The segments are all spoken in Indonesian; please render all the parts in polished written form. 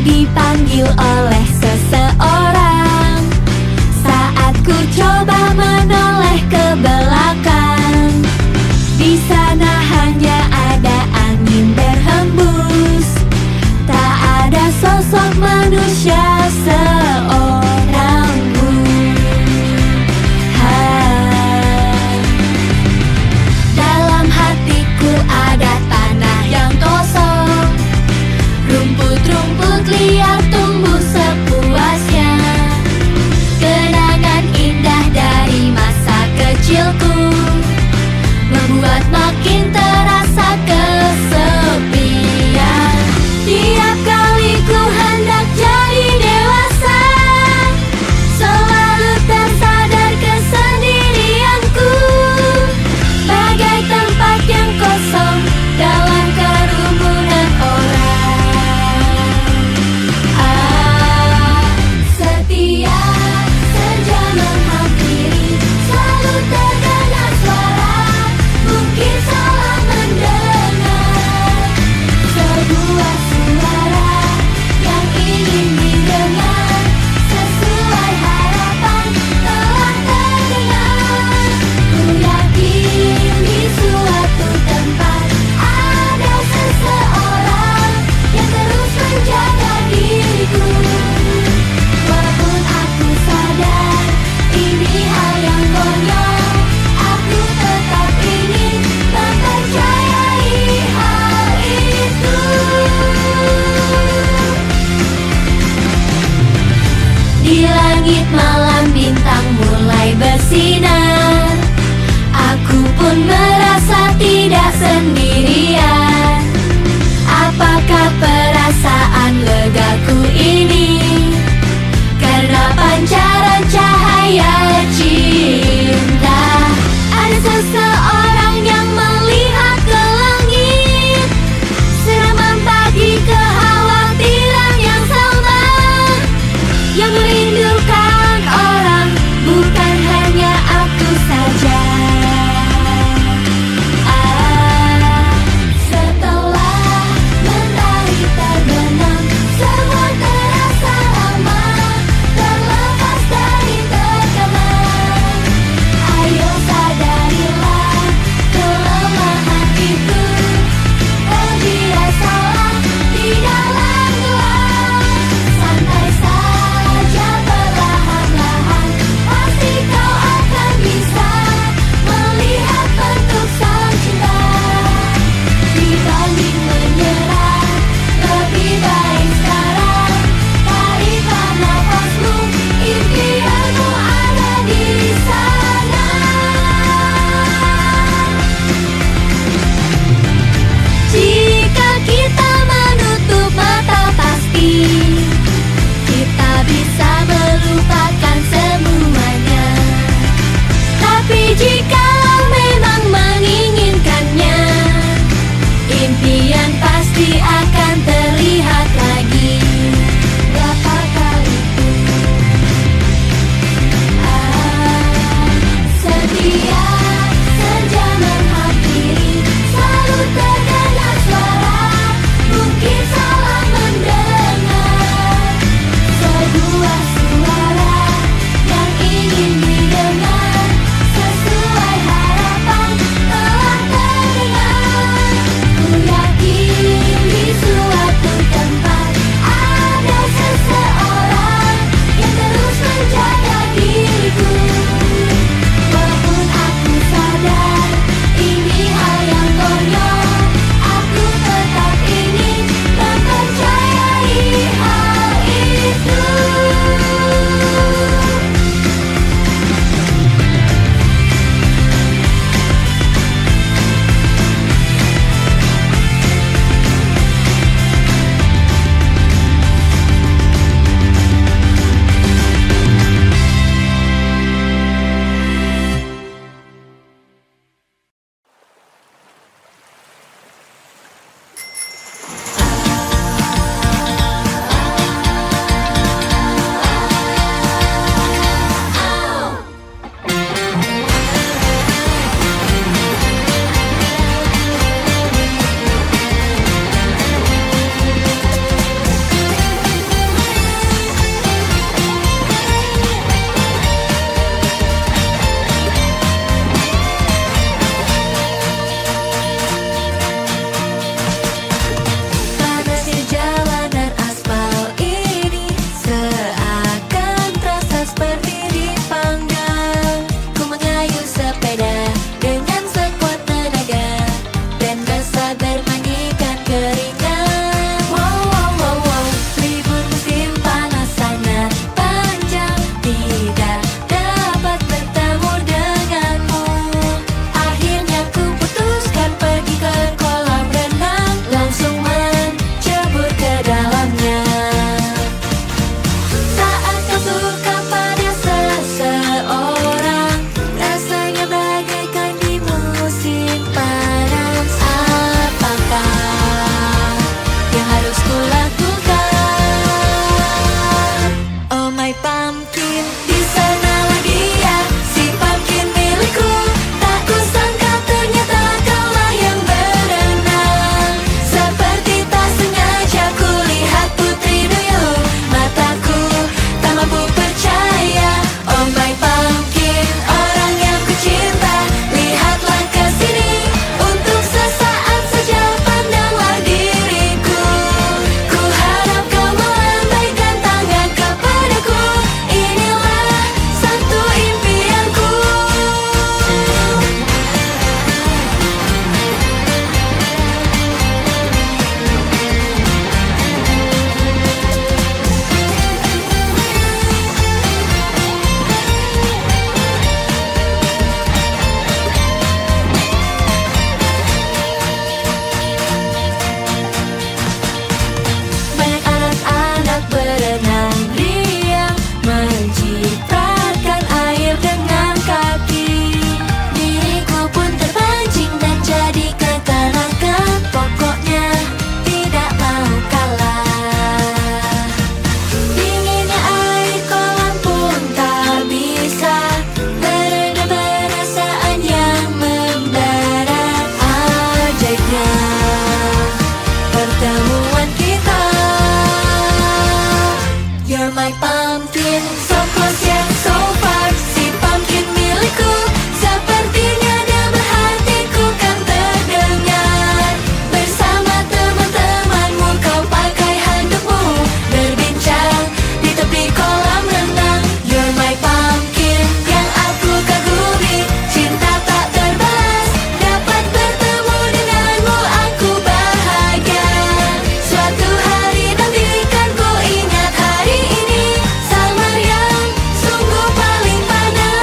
dipanggil oleh seseorang. Saat ku coba menoleh ke belakang, di sana hanya ada angin berhembus. Tak ada sosok manusia seorang pun. Dalam hatiku ada tanah yang kosong, rumput-rumput liar tumbuh sepuasnya. Kenangan indah dari masa kecilku membuat makin terasa kesepian. Tiap kali ku hendak jadi dewasa, selalu tersadar kesendirianku, bagai tempat yang kosong dalam kerumunan orang. Setiap senja menghampiri, selalu terdengar suara, mungkin salah mendengar, sebuah suara yang ingin didengar, sesuai harapan telah terdengar. Ku yakin di suatu tempat ada seseorang yang terus menjaga diriku. Walaupun aku sadar ini hal yang konyol, aku tetap ingin mempercayai hal itu. Di langit malam bintang mulai bersinar, aku pun merasa tidak sendirian. Apakah perasaan legaku ini karena pancaran cahaya cinta? Ada seseorang yang melihat ke langit, sedang membagi kekhawatiran yang sama, yang merindukan orang, bukan hanya aku saja. Setelah mentari terbenam, semua terasa lama, terlepas dari tekanan. Ayo sadarilah paling panas. Apakah yang harus kulakukan? Oh my pumpkin, di sanalah dia, si pumpkin milikku. Tak kusangka ternyata kaulah yang berenang. Seperti tak sengaja kulihat putri duyung, mataku tak mampu percaya. Oh my pumpkin, orang yang kucinta, lihatlah ke sini. Untuk sesaat saja pandanglah diriku. Ku harap kau melambaikan tangan kepadaku. Inilah satu impianku. Banyak anak-anak berenang riang, menciprakan air dengan kaki. Diriku pun terpancing dan jadi kekanakan. Pokoknya tidak mau kalah. Dinginnya air kolam pun tak bisa meredam perasaan yang membara. Ajaibnya pertemuan kita. You're my pumpkin, so close yet so far. Si pumpkin milikku, sepertinya dia berhatiku kan terdengar. Bersama teman-temanmu kau pakai handukmu, berbincang di tepi kolam renang. You're my pumpkin, yang aku kagumi. Cinta tak terbalas, dapat bertemu denganmu aku bahagia. Suatu hari nanti kan ku ingat hari ini, summer yang sungguh paling panas.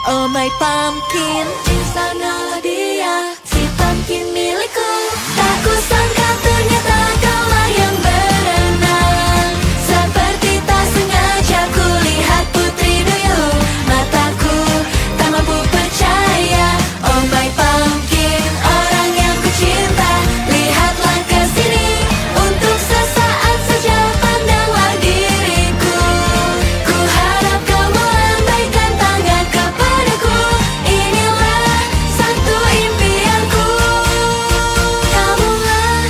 Oh my pumpkin, di sanalah dia, si pumpkin milikku. Tak kusangka ternyata kaulah yang berenang. Seperti tak sengaja kulihat putri duyung, mataku tak mampu percaya. Oh my pumpkin, orang yang kucinta, lihatlah ke sini. Untuk sesaat saja pandanglah diriku. Ku harap kau melambaikan tangan kepadaku. Inilah satu impianku. Kamulah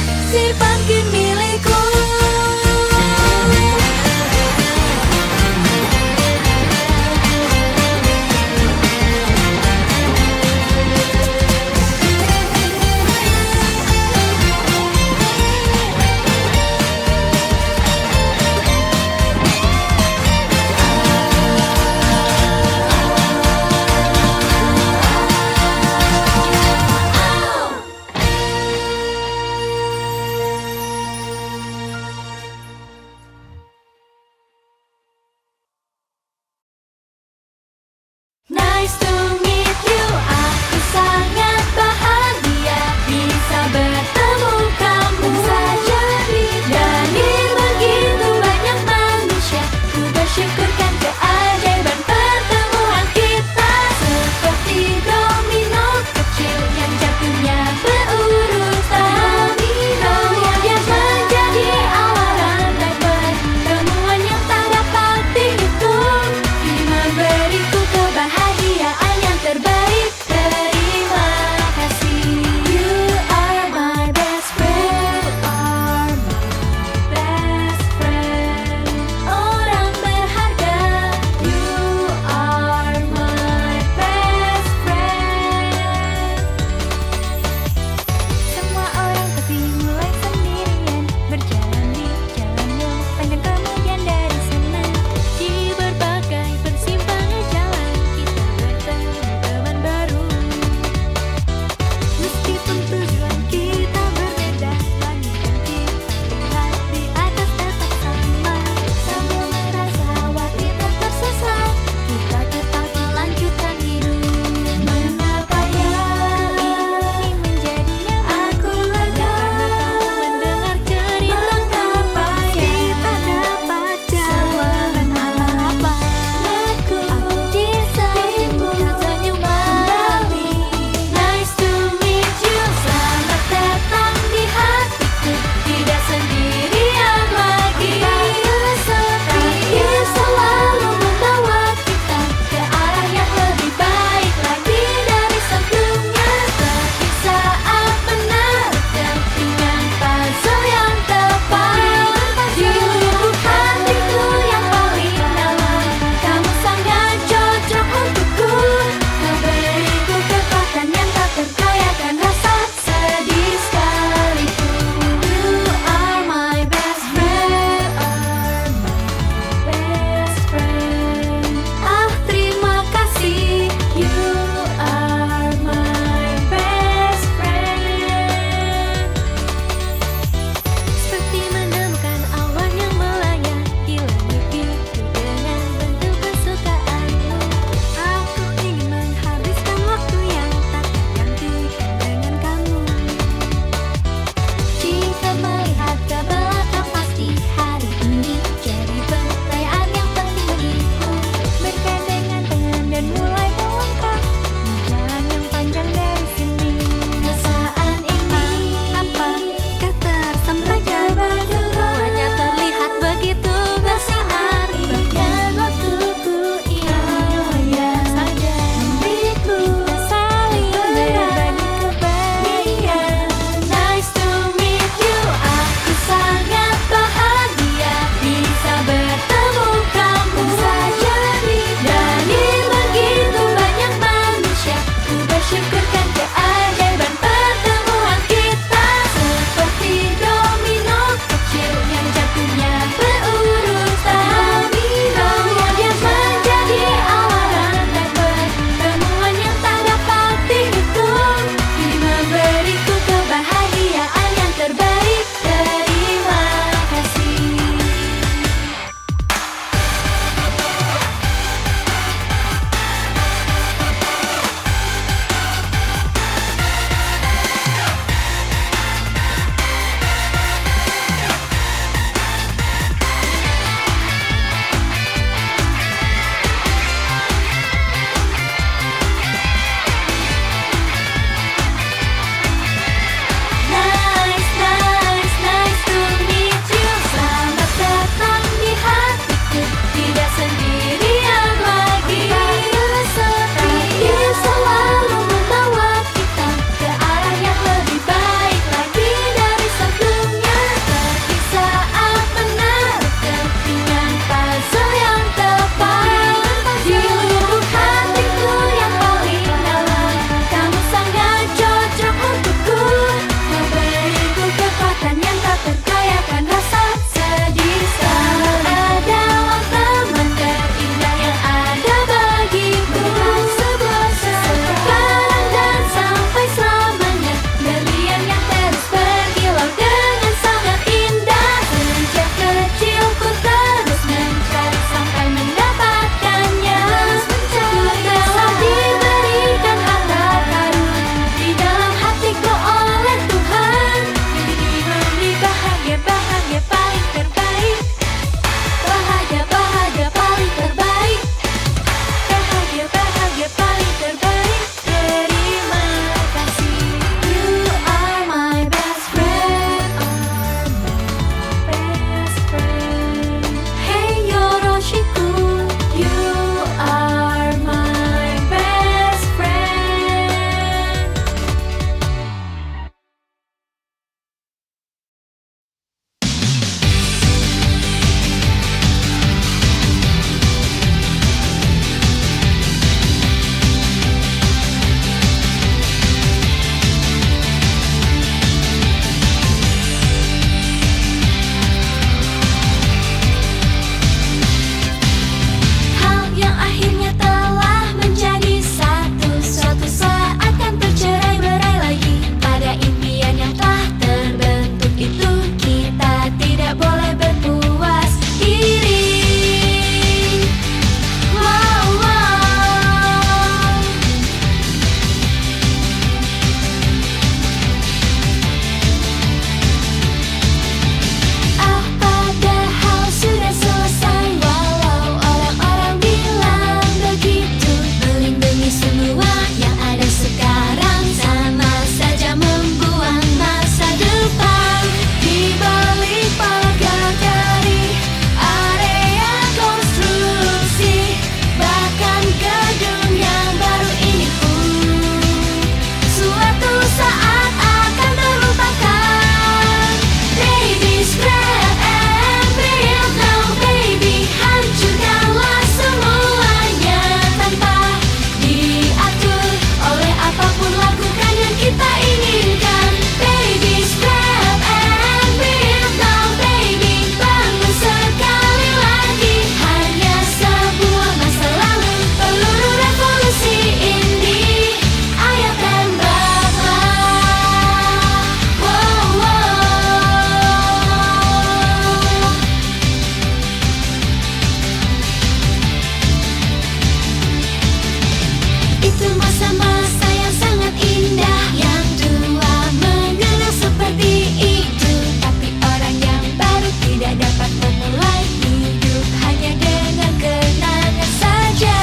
itu masa-masa yang sangat indah. Yang tua mengenang seperti itu, tapi orang yang baru tidak dapat memulai hidup hanya dengan kenangan saja.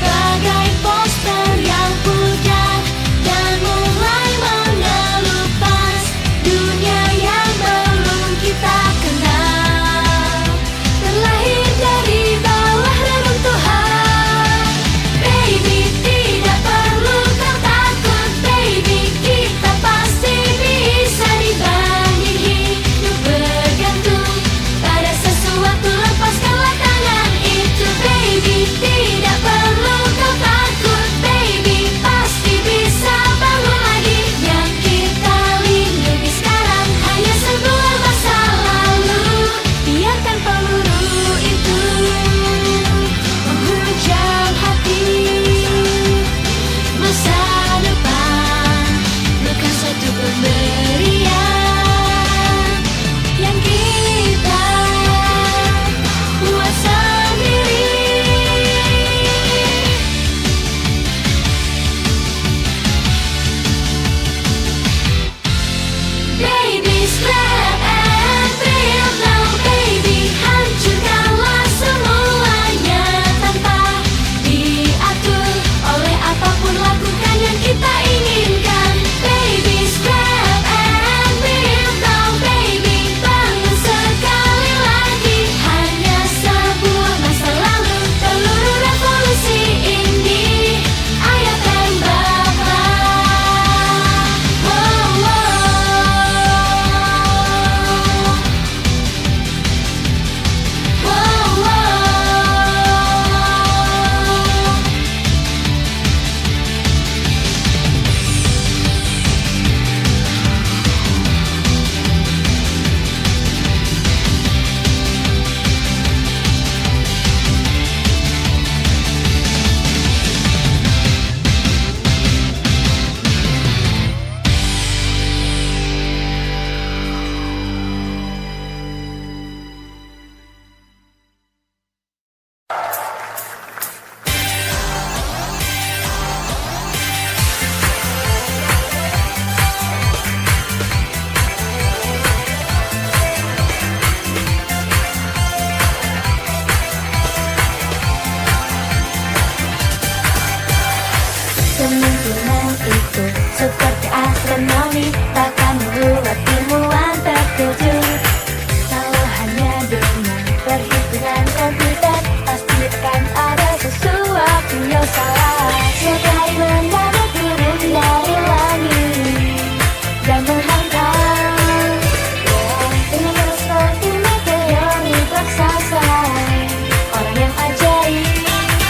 Bagai poster yang pudar dan mulai mengelupas dunia yang belum kita kenal, terlahir dari bawah reruntuhan. Baby, tidak perlu kau takut, baby, kita pasti bisa dibanding. Hidup bergantung pada sesuatu, lepaskanlah tangan itu, baby. Tidak perlu kau takut, baby, pasti bisa bangun lagi. Yang kita lindungi sekarang hanya sebuah masa lalu. Biarkan peluru itu menghujam hati. Masa depan bukan suatu pemberian yang kita buat sendiri. Baby, scrap and build now, baby. Hancurkanlah semuanya tanpa diatur oleh apapun. Lakukan yang kita inginkan, baby. Scrap and build now, baby. Bangun sekali lagi, hanya sebuah masa lalu. Peluru revolusi ini, ayo tembaklah. Wow, wow. Wow, wow. Kemungkinan itu seperti astronomi, takkan membuat ilmuwan terkejut. Kalau hanya dengan perhitungan komputer, pasti akan ada sesuatu yang salah. Sekai mendadak turun dari langit dan menghantam dengan seperti meteorit raksasa. Orang yang ajaib,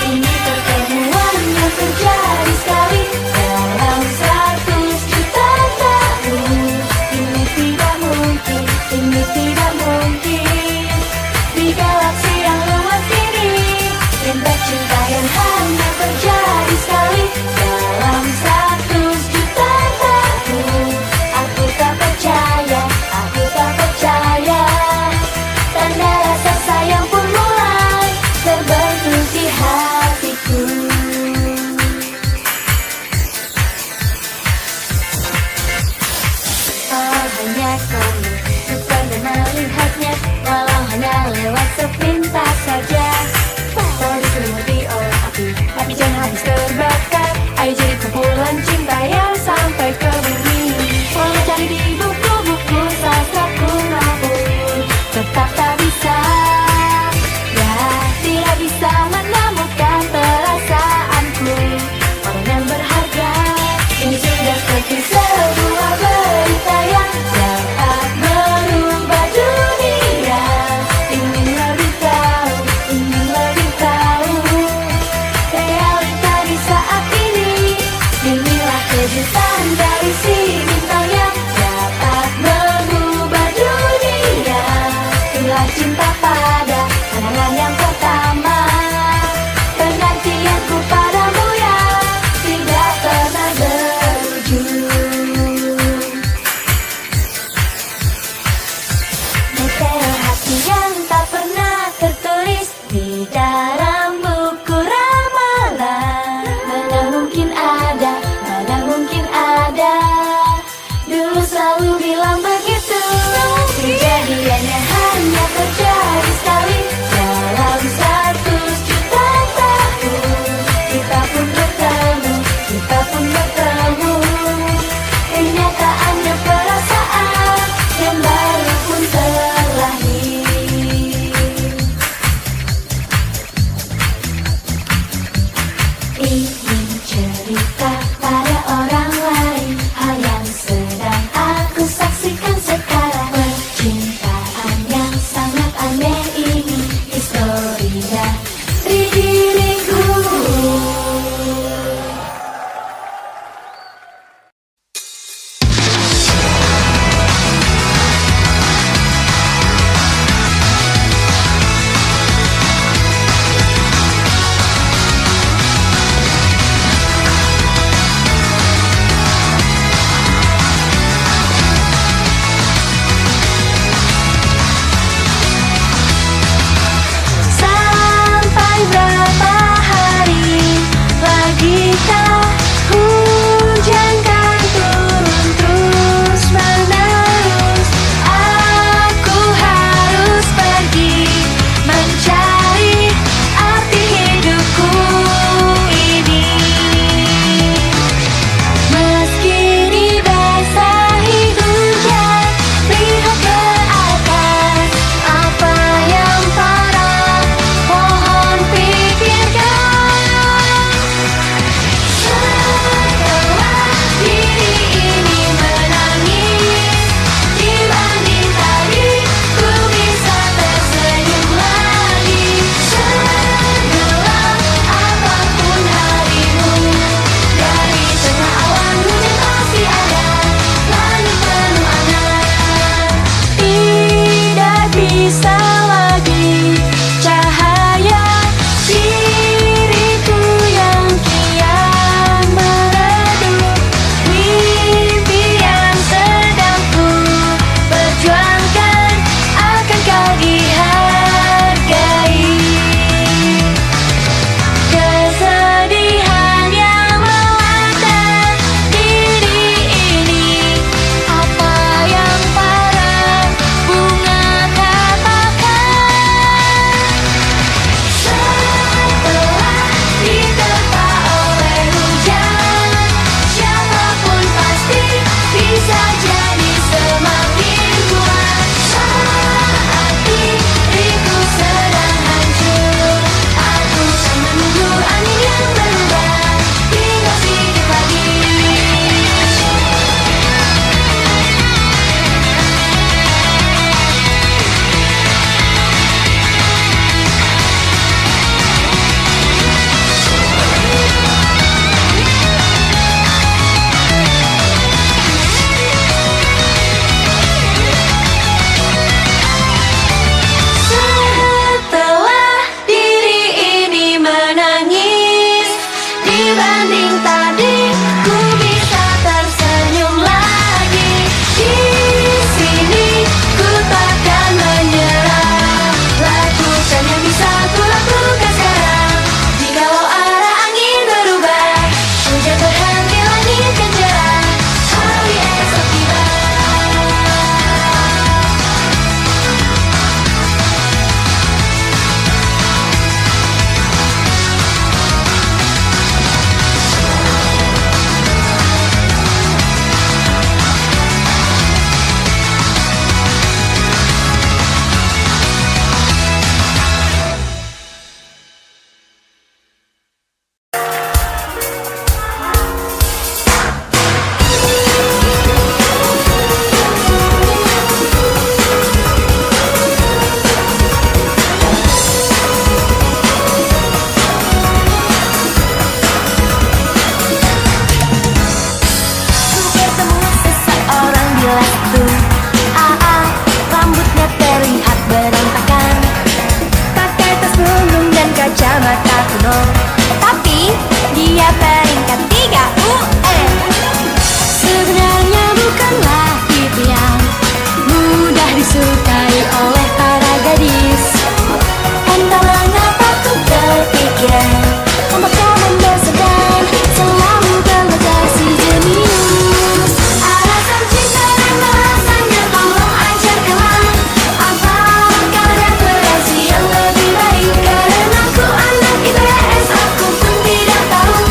ini pertemuan yang terjadi sekali. kelas itu. AA, rambutnya terlihat berantakan, pakai tas punggung dan kacamata kuno, tapi dia peringkat 3 UN. Sebenarnya bukanlah tipe yang mudah disukai oleh para gadis. Entahlah ngapa ku terpikiran untuk kau membersihkan selalu belajar si jenius. Alasan cinta dan bahasanya tolong ajarkanlah. Apakah referensi yang lebih baik? Karena ku anak IPS, aku pun tidak tahu.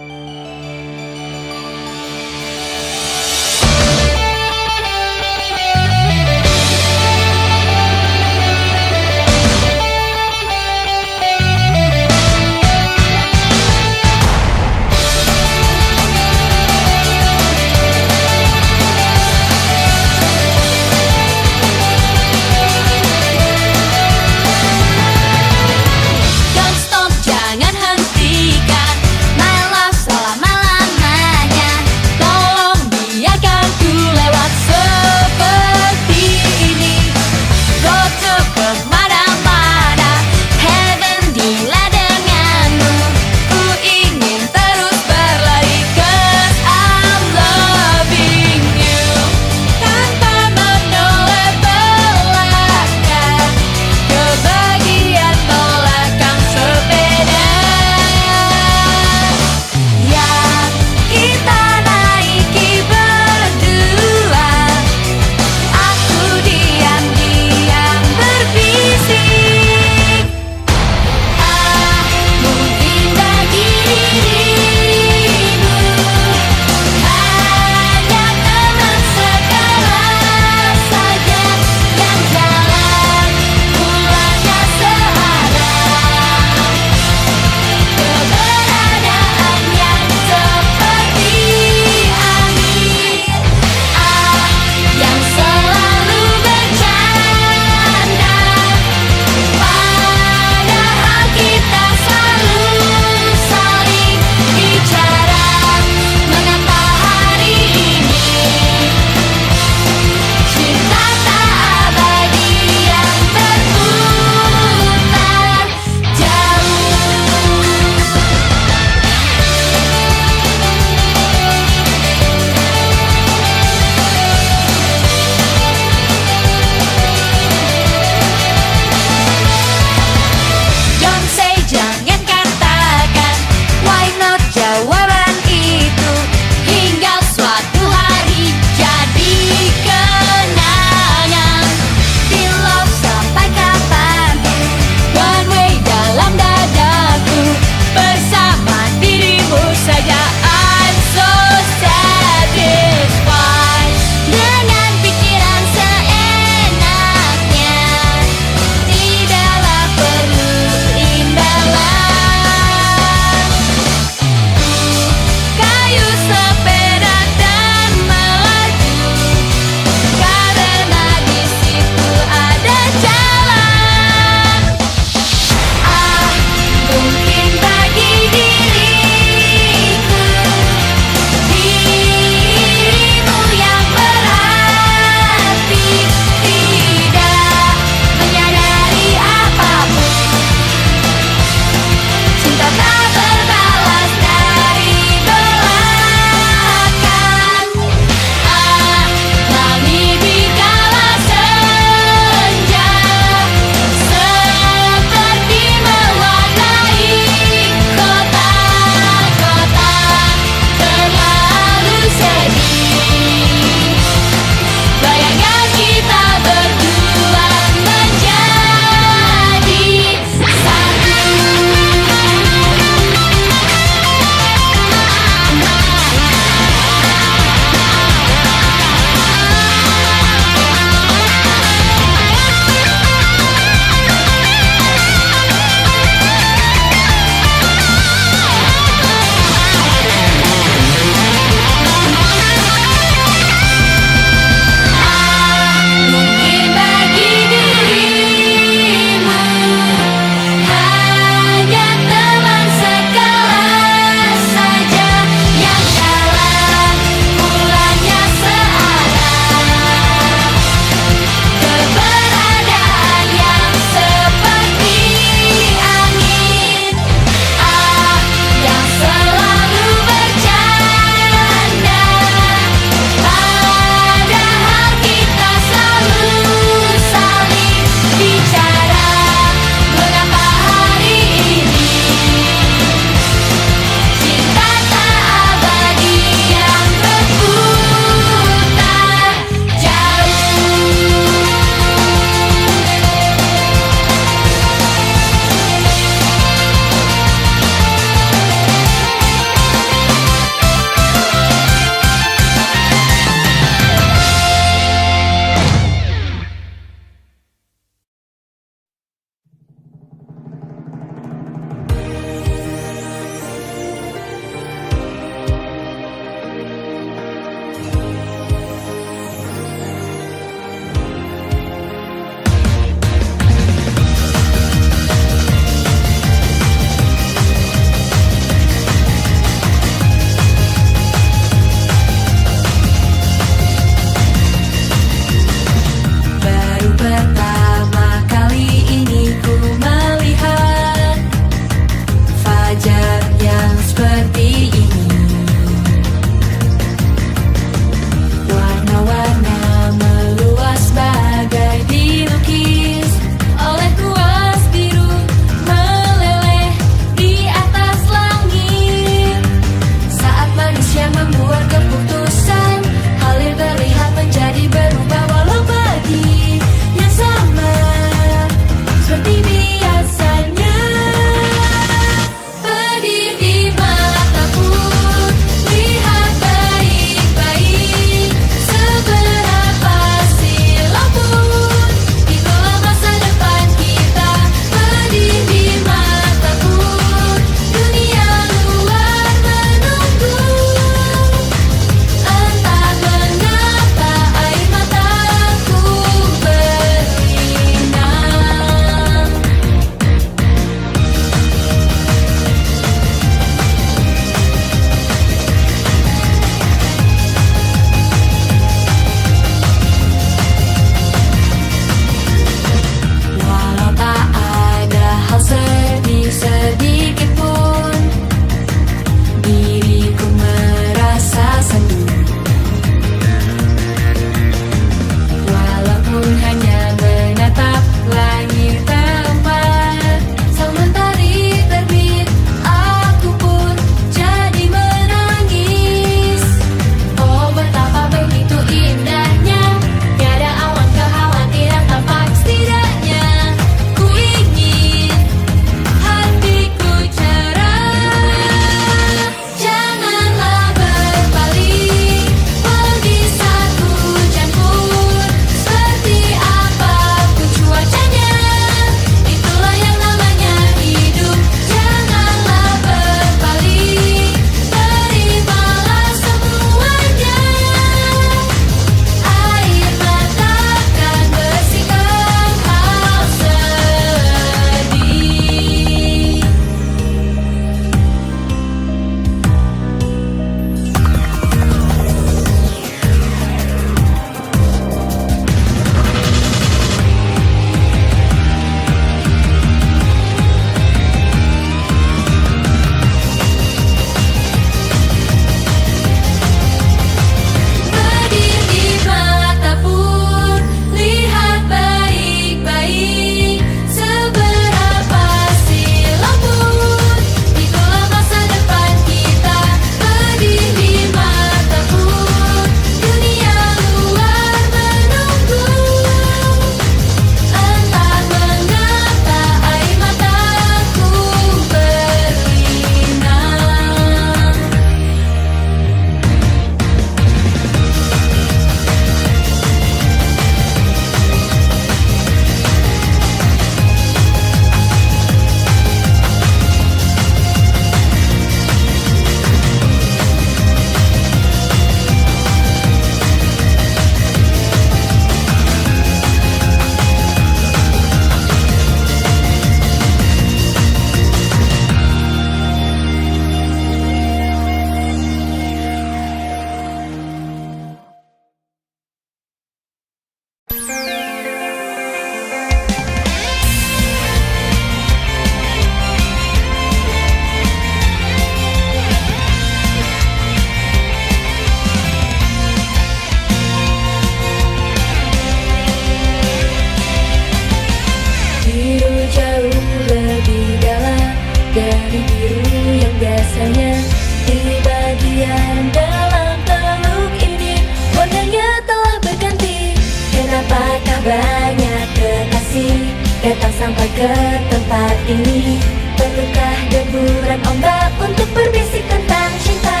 ke tempat ini? Perlukah deburan ombak untuk berbisik tentang cinta?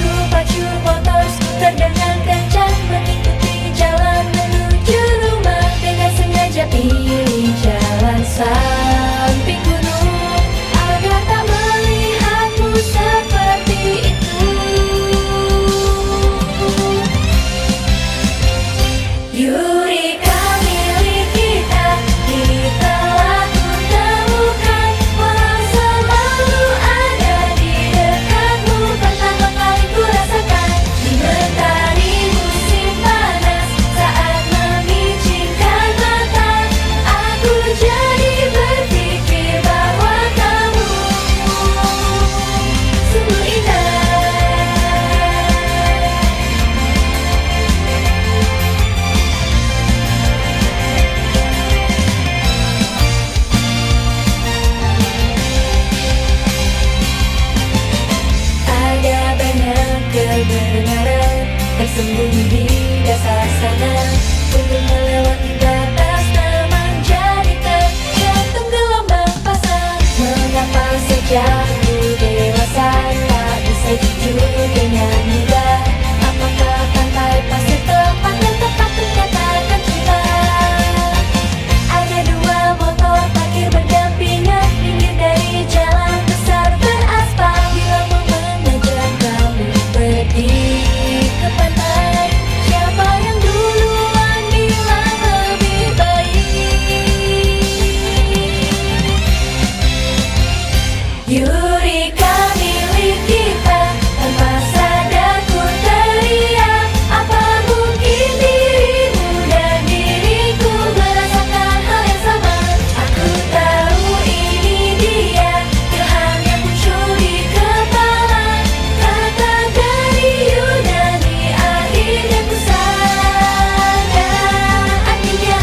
Ku pacu motor skuter dengan kencang mengikuti jalan menuju rumah, dengan sengaja pilih jalan samping gunung agar tak melihatmu seperti itu. Eureka milik kita, kita telah ku temukan, walau selalu ada di dekatmu. Pertama kali ku rasakan di mentari musim panas, saat memicingkan mata, aku jadi berpikir bahwa kamu sungguh indah. Ada banyak kebenaran tersembunyi di dasar sana. Untuk melewati batas teman jadi tergantung gelombang pasang. Mengapa sejak ku dewasa tak bisa jujur dengan mudah? Apakah pantai pasir tepat dan tepat menyatakan cinta? Ada dua motor parkir berdampingan pinggir dari jalan besar beraspal. Bila mau mengajak kamu pergi ke pantai, siapa yang duluan bilang lebih baik? Eureka milik kita, tanpa sadar ku teriak. Apa mungkin dirimu dan diriku merasakan hal yang sama? Aku tahu ini dia ilham yang muncul di kepala. Kata dari Yunani akhirnya ku sadar artinya.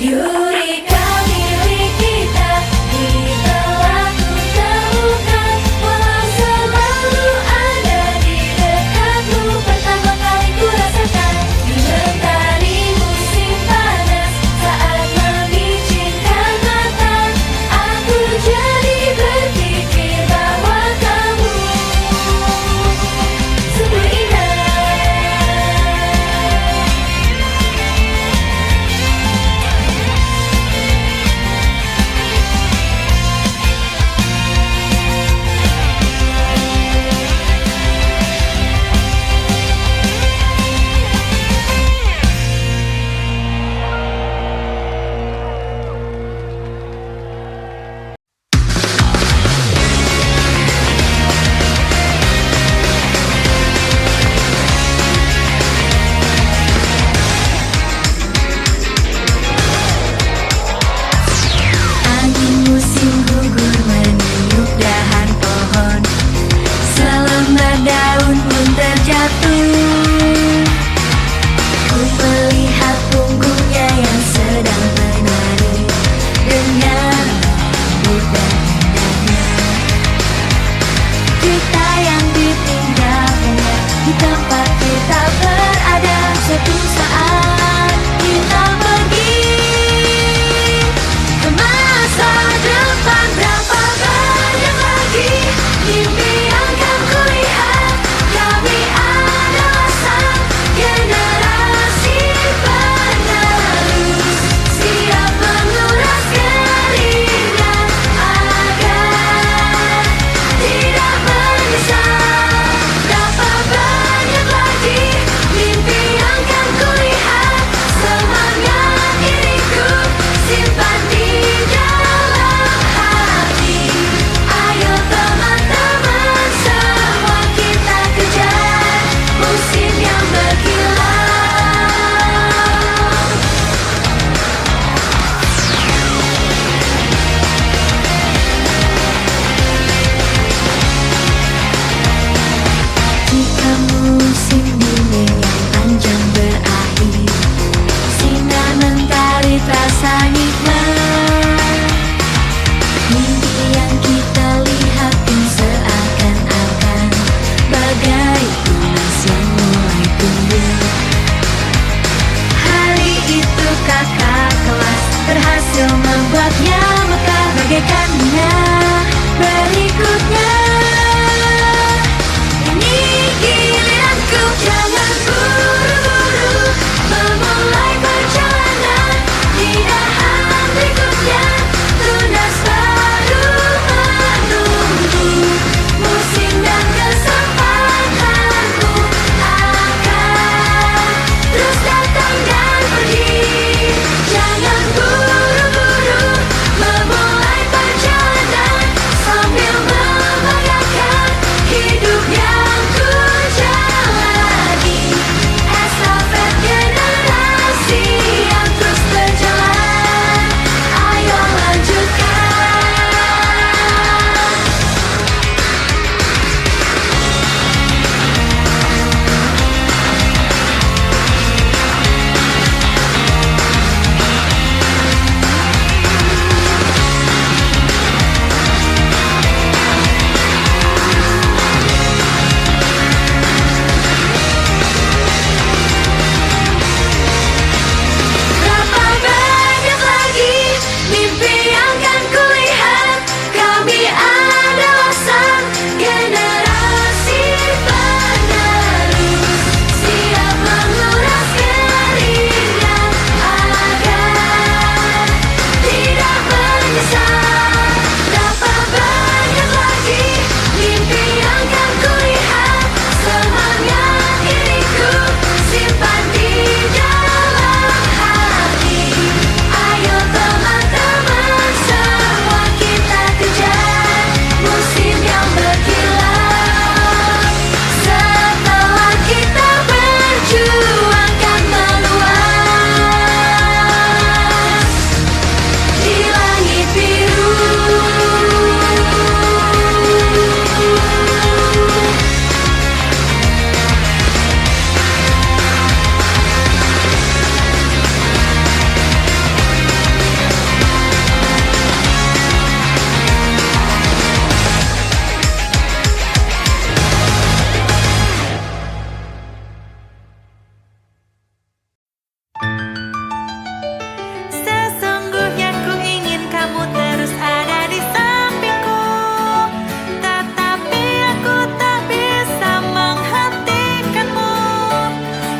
Eureka milik kita, kita telah ku temukan, walau selalu ada di dekatmu. Pertama kali ku rasakan di mentari musim panas, saat memicingkan mata, aku jadi berpikir bahwa kamu sungguh indah. Angin musim gugur meniup dahan pohon, selembar daun pun terjatuh. Ku melihat punggungnya yang sedang menari dengan mudah indahnya. Kita yang ditinggalkannya di tempat kita berada. Suatu saat kita pergi ke masa depan. Berapa banyak lagi mimpi yang kan kulihat. Kami adalah sang generasi penerus, siap menguras keringat agar tidak menyesal. Berapa banyak lagi mimpi yang kan kulihat. bagaikan bunga berikutnya. Ini giliranku, jangan buru-buru memulai perjalanan. Tidak berikutnya, tunas baru menunggu. Musim dan kesempatanmu akan terus datang dan pergi. Jangan buru-buru memulai perjalanan sambil membanggakan hidup yang ku jalani. Estafet generasi yang terus berjalan, ayo lanjutkan. Berapa banyak lagi mimpi yang kan kulihat. Kami adalah sang generasi penerus, siap menguras keringat agar tidak menyesal. Berapa banyak lagi mimpi yang kan kulihat. Semangat ini ku simpan di dalam hati. Ayo teman-teman semua kita kejar musim yang berkilau. Setelah kita berjuangkan meluas di langit biru. Sesungguhnya ku ingin kamu terus ada di sampingku, tetapi aku tak bisa menghentikanmu.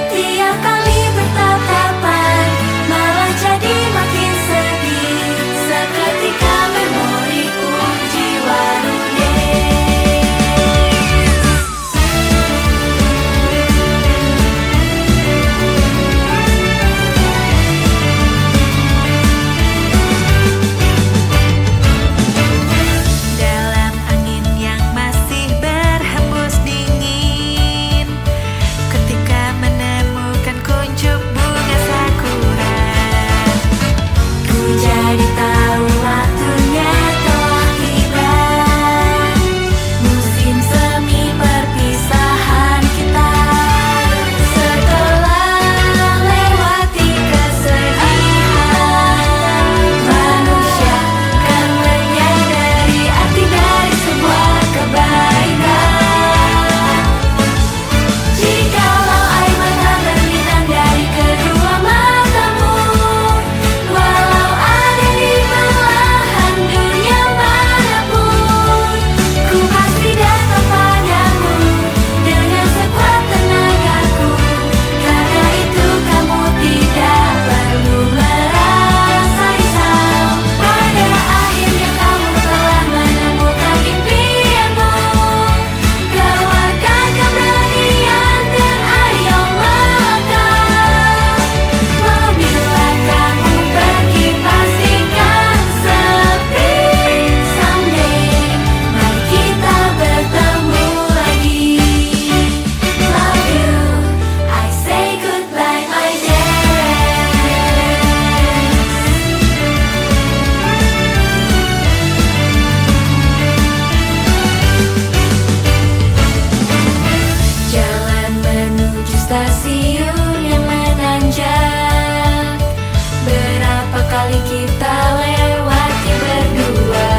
Tiap kali bertatapan malah jadi makin sedih. Seketika memoriku jiwa ludes. Dalam angin yang masih berhembus dingin, ketika menemukan kuncup bunga sakura, Ku jadi tahu waktunya telah tiba. Musim semi perpisahan kita. Setelah lewati kesedihan, manusia kan menyadari arti dari sebuah kebaikan. Jikalau air mata berlinang dari kedua matamu, walau ada di belahan dunia manapun, ku pasti datang padamu dengan sekuat tenagaku. Karena itu kamu tidak perlu merasa risau. Pada akhirnya kamu telah menemukan impianmu. Keluarkan keberanian dan ayo melangkah. Bila kamu pergi pastikan sepi. Someday mari kita bertemu lagi. Love you, I say goodbye my dearest. Jalan menuju stasiun yang menanjak. Berapa kali kita lewati berdua.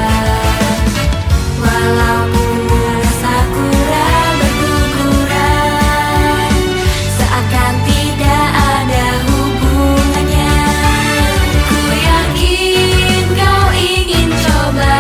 Walaupun bunga sakura berguguran, seakan tidak ada hubungannya. Ku yakin kau ingin coba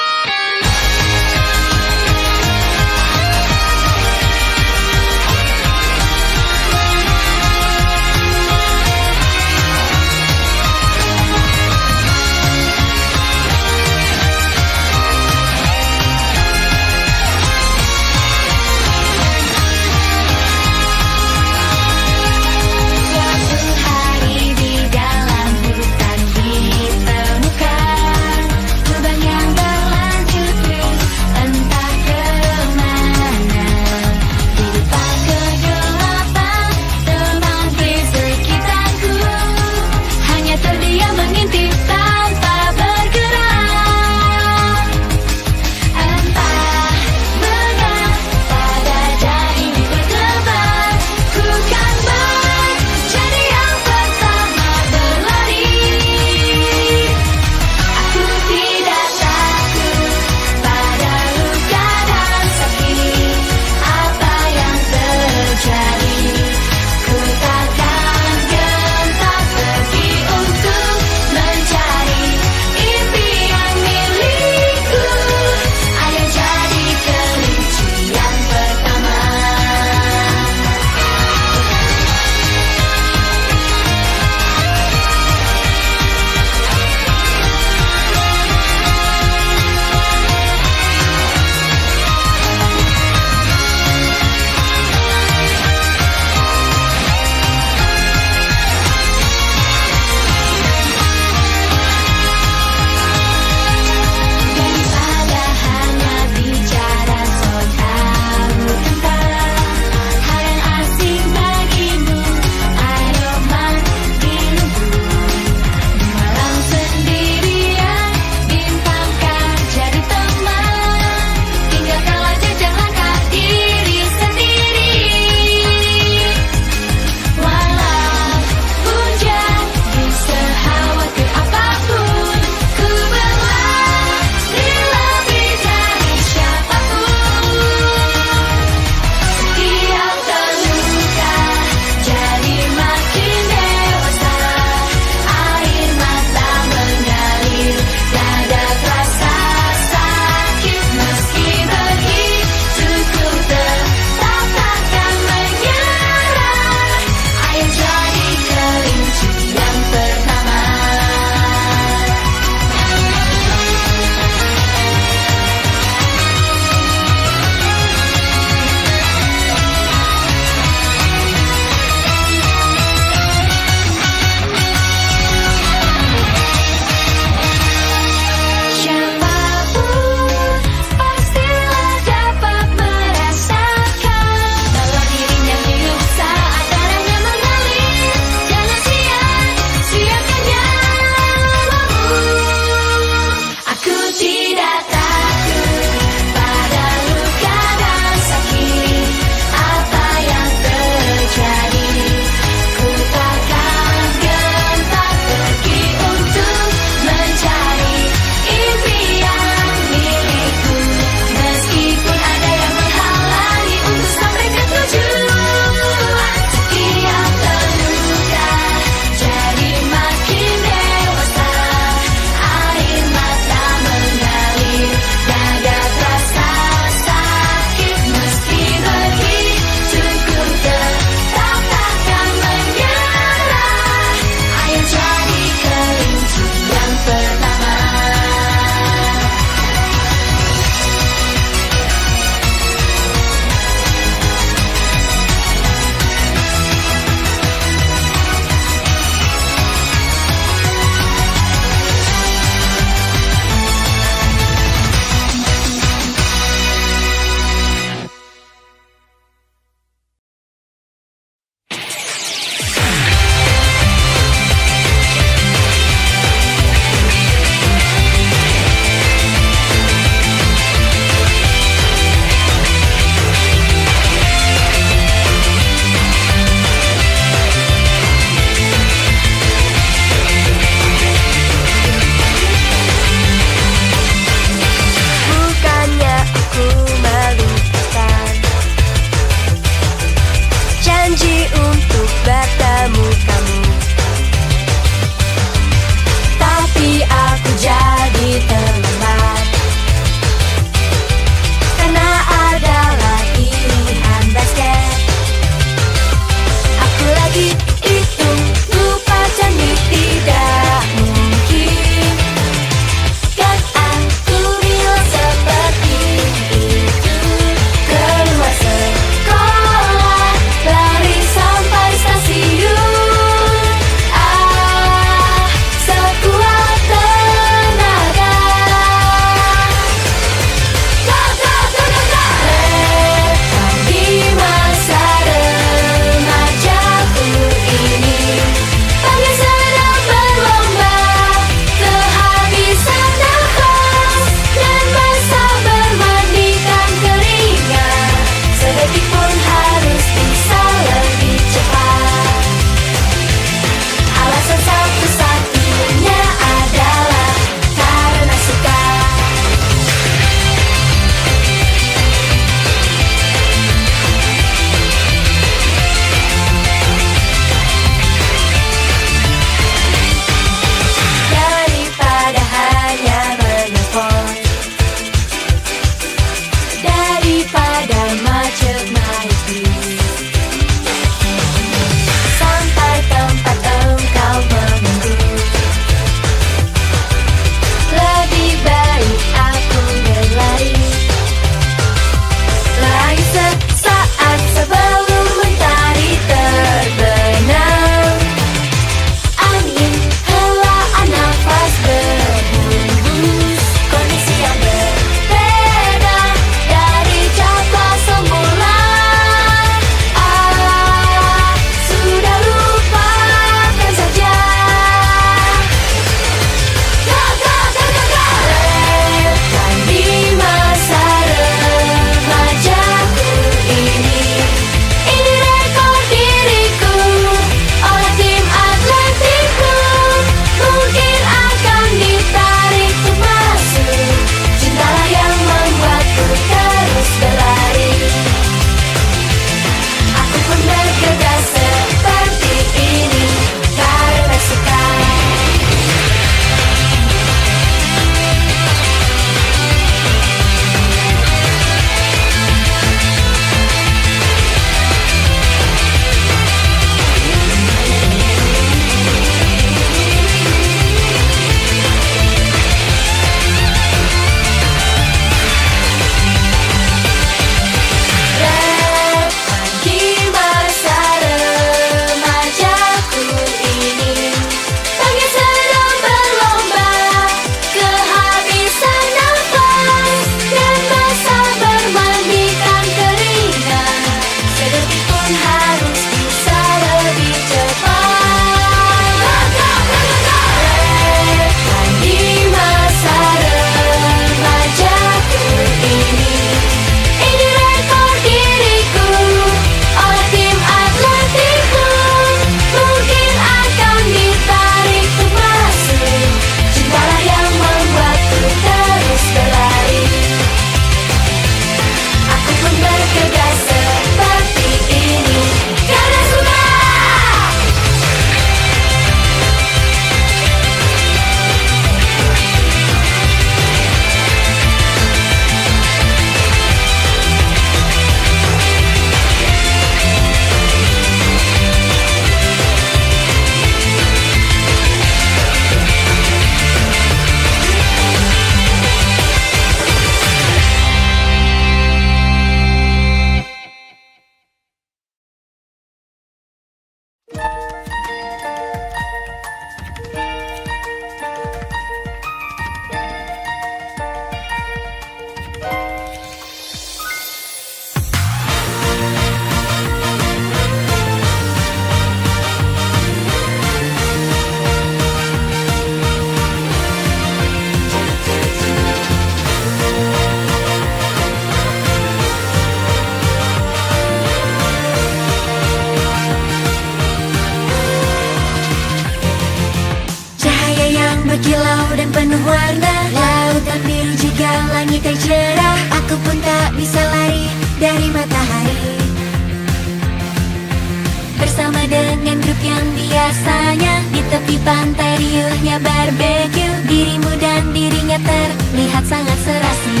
pantai riuhnya barbeque, dirimu dan dirinya terlihat sangat serasi.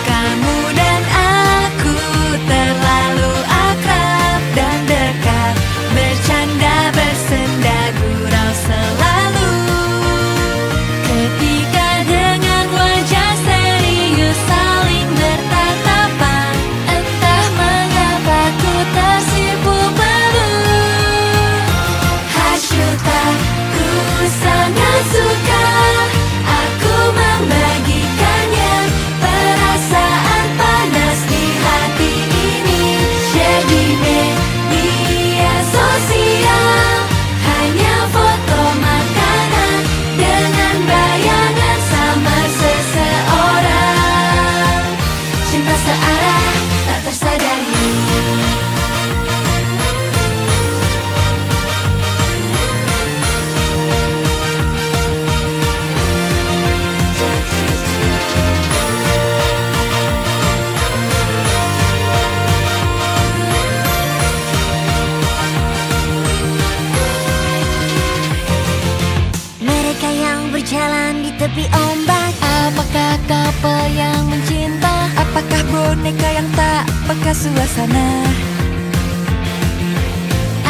Kamu dan aku terlalu akrab dan dekat, bercanda bersenda gurau selalu. Ketika dengan wajah serius saling bertatapan, Entah mengapa ku tersipu malu. Hasyuta, ku sangat suka. Aku membagikannya, perasaan panas di hati ini. Share di media sosial, hanya foto makanan dengan bayangan samar seseorang. Cinta searah tak tersadari. Mereka yang berjalan di tepi ombak, apakah couple yang mencinta? Apakah boneka yang tak peka suasana?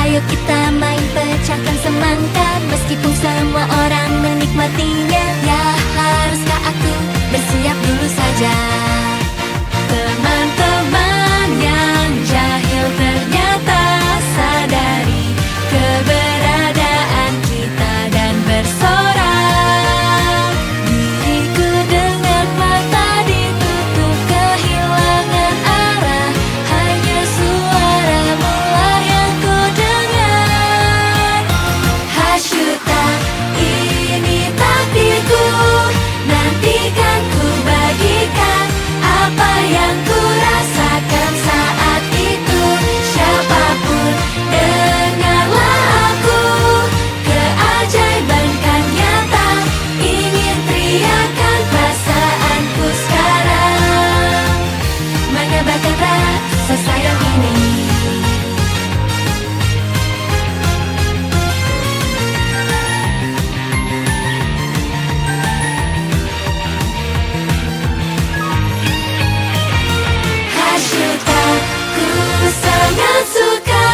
ayo kita main pecahkan semangka. Meskipun semua orang menikmatinya, ya haruskah aku bersiap dulu saja? Teman-teman yang jahil ternyata sadari keberadaan kita dan bersorak. Diriku dengan mata ditutup kehilangan arah, hanya suaramu lah yang ku dengar. Hasyuta, ini takdirku, nantikan ku bagikan apa yang ku rasakan saat itu. Siapapun dengarlah aku, keajaiban kan nyata, ingin teriakan perasaanku sekarang, menyebarkan rasa sayang ini. Hasyuta, ku sangat suka.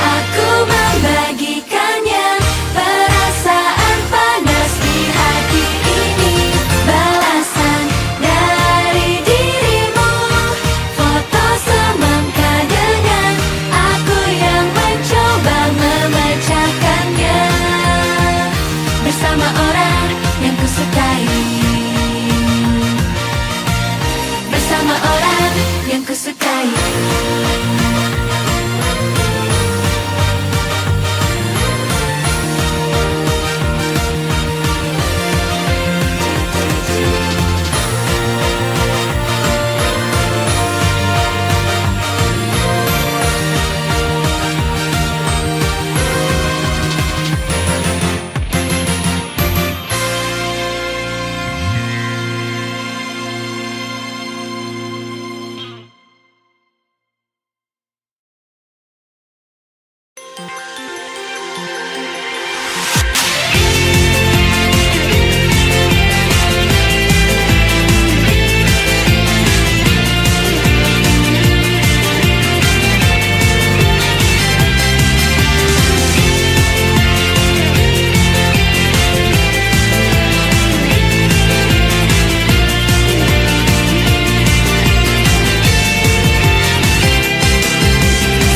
Aku membagikannya, perasaan panas di hati ini. Balasan dari dirimu, foto semangka dengan aku yang mencoba memecahkannya bersama orang yang kusukai. Bersama orang yang kusukai.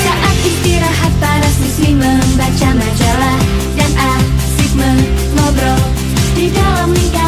Saat istirahat para siswi membaca majalah dan asik mengobrol di dalam lingkaran